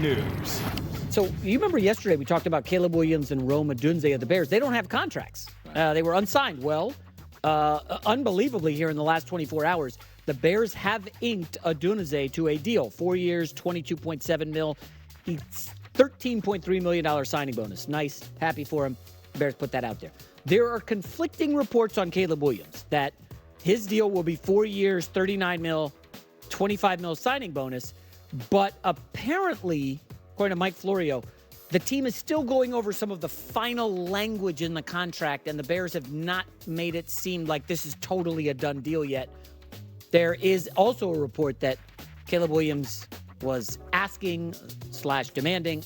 news. So you remember yesterday we talked about Caleb Williams and Rome Odunze of the Bears. They don't have contracts. They were unsigned. Well, unbelievably here in the last 24 hours, the Bears have inked Odunze to a deal. 4 years, $22.7 million. He's $13.3 million signing bonus. Nice. Happy for him. Bears put that out there. There are conflicting reports on Caleb Williams that his deal will be 4 years, $39 million, $25 million signing bonus. But apparently, according to Mike Florio, the team is still going over some of the final language in the contract, and the Bears have not made it seem like this is totally a done deal yet. There is also a report that Caleb Williams was asking / demanding,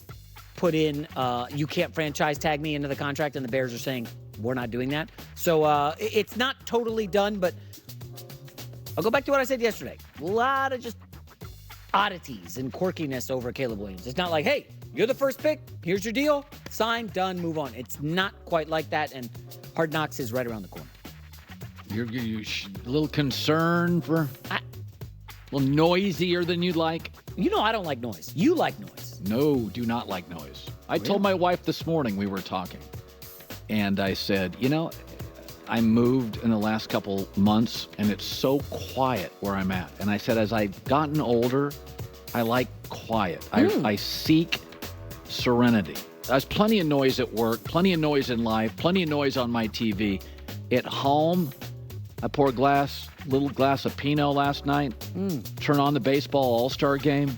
put in, you can't franchise tag me into the contract, and the Bears are saying, we're not doing that. So it's not totally done, but I'll go back to what I said yesterday. A lot of just oddities and quirkiness over Caleb Williams. It's not like, hey, you're the first pick, here's your deal, sign, done, move on. It's not quite like that, and Hard Knocks is right around the corner. You're a little concerned for a little noisier than you'd like? You know I don't like noise. You like noise. No, do not like noise. I told my wife this morning, we were talking, and I said, I moved in the last couple months, and it's so quiet where I'm at. And I said, as I've gotten older, I like quiet. I seek serenity. There's plenty of noise at work, plenty of noise in life, plenty of noise on my TV. At home, I poured a little glass of Pinot last night, turn on the baseball all-star game,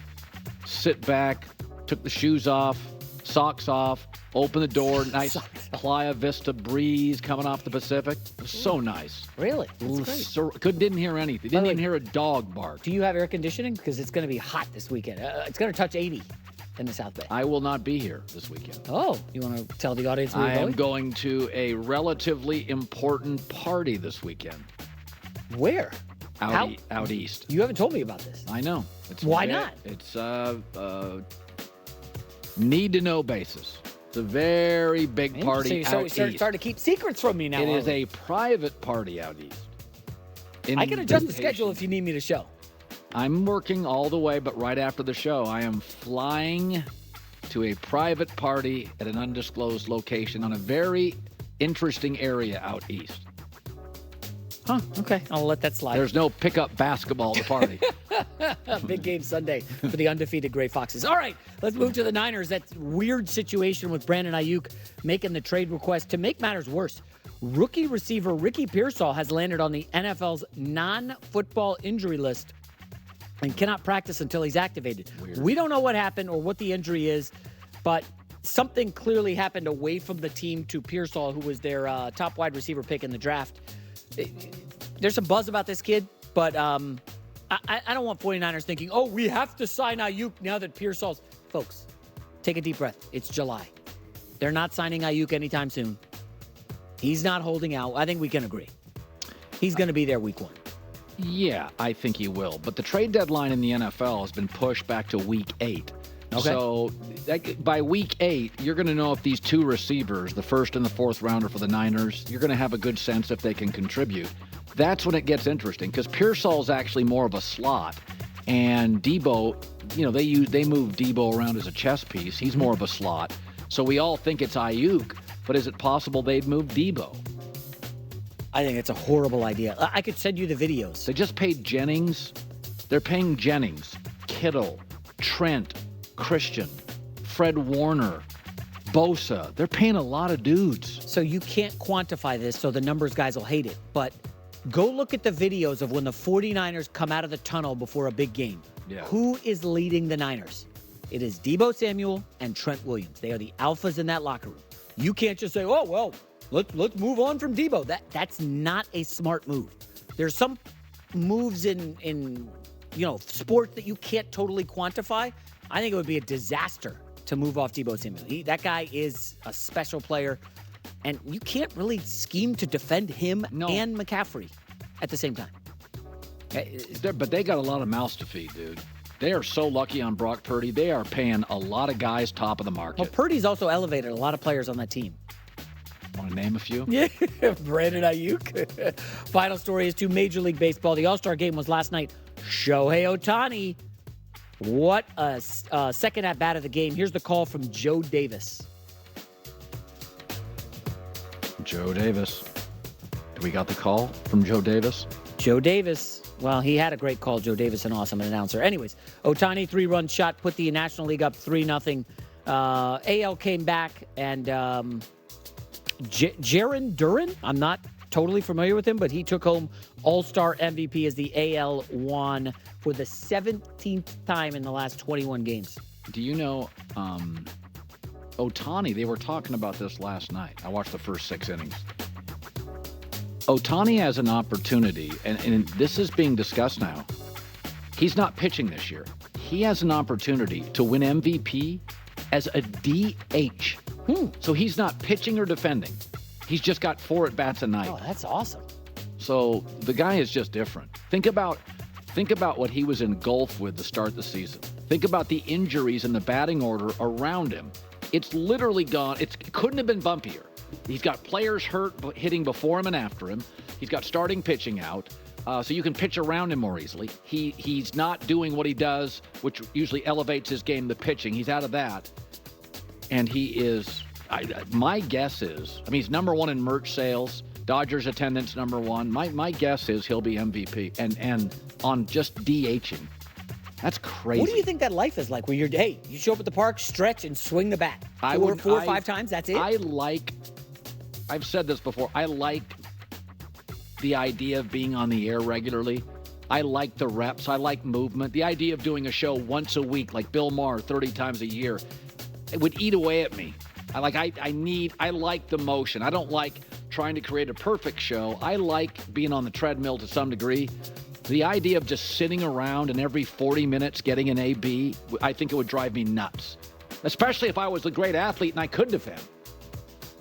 sit back, took the shoes off, socks off, open the door, nice Playa Vista breeze coming off the Pacific. It was so nice. Really? That's great. Didn't hear anything. Didn't even hear a dog bark. Do you have air conditioning? Because it's going to be hot this weekend. It's going to touch 80 in the South Bay. I will not be here this weekend. Oh, you want to tell the audience where you're going? I am going to a relatively important party this weekend. Where? Out east. You haven't told me about this. I know. Why not? It's need-to-know basis. It's a very big party out east. You're starting to keep secrets from me now. It is a private party out east. I can adjust the schedule if you need me to show. I'm working all the way, but right after the show, I am flying to a private party at an undisclosed location on a very interesting area out east. Huh, okay. I'll let that slide. There's no pickup basketball at the party. Big game Sunday for the undefeated Gray Foxes. All right, let's move to the Niners. That weird situation with Brandon Ayuk making the trade request. To make matters worse, rookie receiver Ricky Pearsall has landed on the NFL's non-football injury list and cannot practice until he's activated. Weird. We don't know what happened or what the injury is, but something clearly happened away from the team to Pearsall, who was their top wide receiver pick in the draft. There's some buzz about this kid, but I don't want 49ers thinking, oh, we have to sign Ayuk now that Pearsall's... Folks, take a deep breath. It's July. They're not signing Ayuk anytime soon. He's not holding out. I think we can agree. He's going to be there week 1. Yeah, I think he will. But the trade deadline in the NFL has been pushed back to week 8. Okay. So by week 8, you're going to know if these two receivers, the first and the fourth rounder for the Niners, you're going to have a good sense if they can contribute. That's when it gets interesting because Pearsall's actually more of a slot. And Debo, they move Debo around as a chess piece. He's more of a slot. So we all think it's Ayuk, but is it possible they'd move Debo? I think it's a horrible idea. I could send you the videos. They just paid Jennings. They're paying Jennings, Kittle, Trent, Christian, Fred Warner, Bosa. They're paying a lot of dudes. So you can't quantify this, so the numbers guys will hate it. But go look at the videos of when the 49ers come out of the tunnel before a big game. Yeah. Who is leading the Niners? It is Deebo Samuel and Trent Williams. They are the alphas in that locker room. You can't just say, oh, well, let's move on from Deebo. That's not a smart move. There's some moves in sports that you can't totally quantify. I think it would be a disaster to move off Deebo Samuel. That guy is a special player, and you can't really scheme to defend him and McCaffrey at the same time. But they got a lot of mouths to feed, dude. They are so lucky on Brock Purdy. They are paying a lot of guys top of the market. Well, Purdy's also elevated a lot of players on that team. Want to name a few? Yeah, Brandon Ayuk. Final story is to Major League Baseball. The All-Star game was last night. Shohei Ohtani What a second at bat of the game. Here's the call from Joe Davis. Joe Davis. Do we got the call from Joe Davis? Joe Davis. Well, he had a great call, Joe Davis, an awesome announcer. Anyways, Ohtani 3-run shot put the National League up 3-0. AL came back, and Jarren Duran, I'm not totally familiar with him, but he took home All-Star MVP as the AL won for the 17th time in the last 21 games. Do you know Ohtani? They were talking about this last night. I watched the first 6 innings. Ohtani has an opportunity, and this is being discussed now. He's not pitching this year. He has an opportunity to win MVP as a DH. So he's not pitching or defending. He's just got 4 at-bats a night. Oh, that's awesome. So the guy is just different. Think about what he was engulfed with to start the season. Think about the injuries in the batting order around him. It's literally gone. It couldn't have been bumpier. He's got players hurt hitting before him and after him. He's got starting pitching out, so you can pitch around him more easily. He's not doing what he does, which usually elevates his game, the pitching. He's out of that. And he is, my guess is, he's number 1 in merch sales. Dodgers attendance number 1. My guess is he'll be MVP and on just DHing. That's crazy. What do you think that life is like when you show up at the park, stretch, and swing the bat? Four or 5 times, that's it? I've said this before, I like the idea of being on the air regularly. I like the reps. I like movement. The idea of doing a show once a week, like Bill Maher, 30 times a year, it would eat away at me. I like the motion. I don't like trying to create a perfect show. I like being on the treadmill to some degree. The idea of just sitting around and every 40 minutes getting an AB, I think it would drive me nuts. Especially if I was a great athlete and I could defend.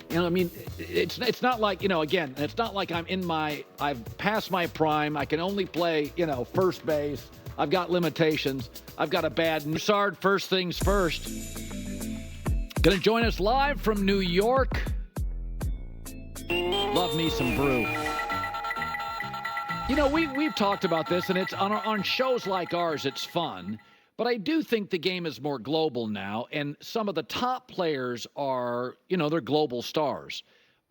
It's not like, again, it's not like I've passed my prime. I can only play, first base. I've got limitations. I've got a bad Broussard, first things first. Going to join us live from New York. Love me some brew. We've talked about this, and it's on shows like ours, it's fun. But I do think the game is more global now, and some of the top players are, they're global stars.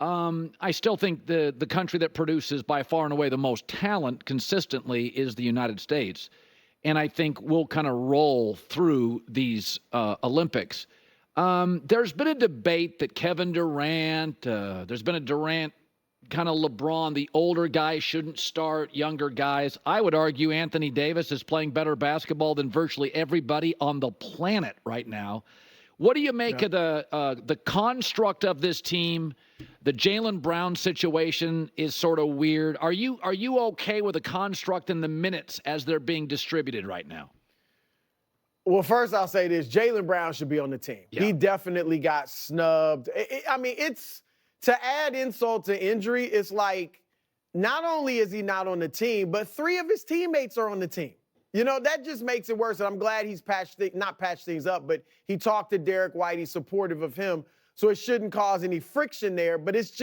I still think the country that produces by far and away the most talent consistently is the United States. And I think we'll kind of roll through these Olympics. There's been a debate that Kevin Durant, there's been a Durant kind of LeBron, the older guys shouldn't start, younger guys. I would argue Anthony Davis is playing better basketball than virtually everybody on the planet right now. What do you make of the construct of this team? The Jaylen Brown situation is sort of weird. Are you okay with the construct and the minutes as they're being distributed right now? Well, first I'll say this. Jaylen Brown should be on the team. Yeah. He definitely got snubbed. It's to add insult to injury, it's like not only is he not on the team, but 3 of his teammates are on the team. That just makes it worse. And I'm glad he's not patched things up, but he talked to Derek White. He's supportive of him. So it shouldn't cause any friction there. But it's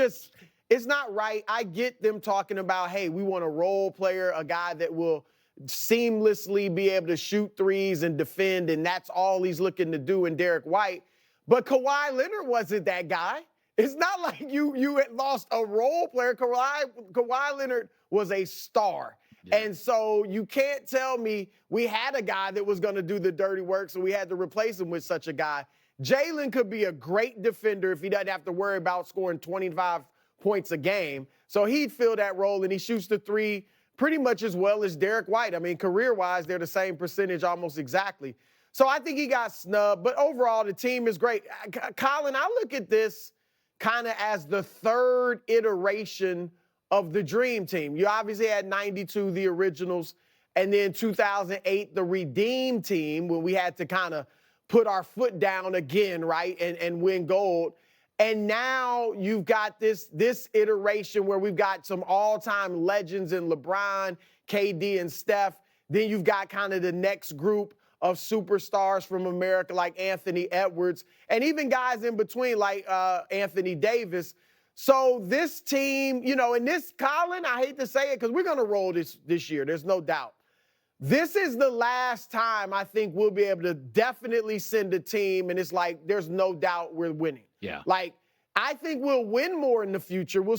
not right. I get them talking about, hey, we want a role player, a guy that will seamlessly be able to shoot threes and defend, and that's all he's looking to do in Derek White. But Kawhi Leonard wasn't that guy. It's not like you had lost a role player. Kawhi Leonard was a star. Yeah. And so you can't tell me we had a guy that was going to do the dirty work, so we had to replace him with such a guy. Jaylen could be a great defender if he doesn't have to worry about scoring 25 points a game. So he'd fill that role, and he shoots the 3 pretty much as well as Derek White. Career-wise, they're the same percentage almost exactly. So I think he got snubbed. But overall, the team is great. Colin, I look at this kind of as the 3rd iteration of the Dream Team. You obviously had 92, the originals, and then 2008, the Redeem Team, when we had to kind of put our foot down again, right, and win gold. And now you've got this iteration where we've got some all-time legends in LeBron, KD, and Steph. Then you've got kind of the next group of superstars from America like Anthony Edwards, and even guys in between like Anthony Davis. So this team, and this, Colin, I hate to say it because we're going to roll this year. There's no doubt. this is the last time I think we'll be able to definitely send a team, and it's like there's no doubt we're winning. Yeah. Like, I think we'll win more in the future. We'll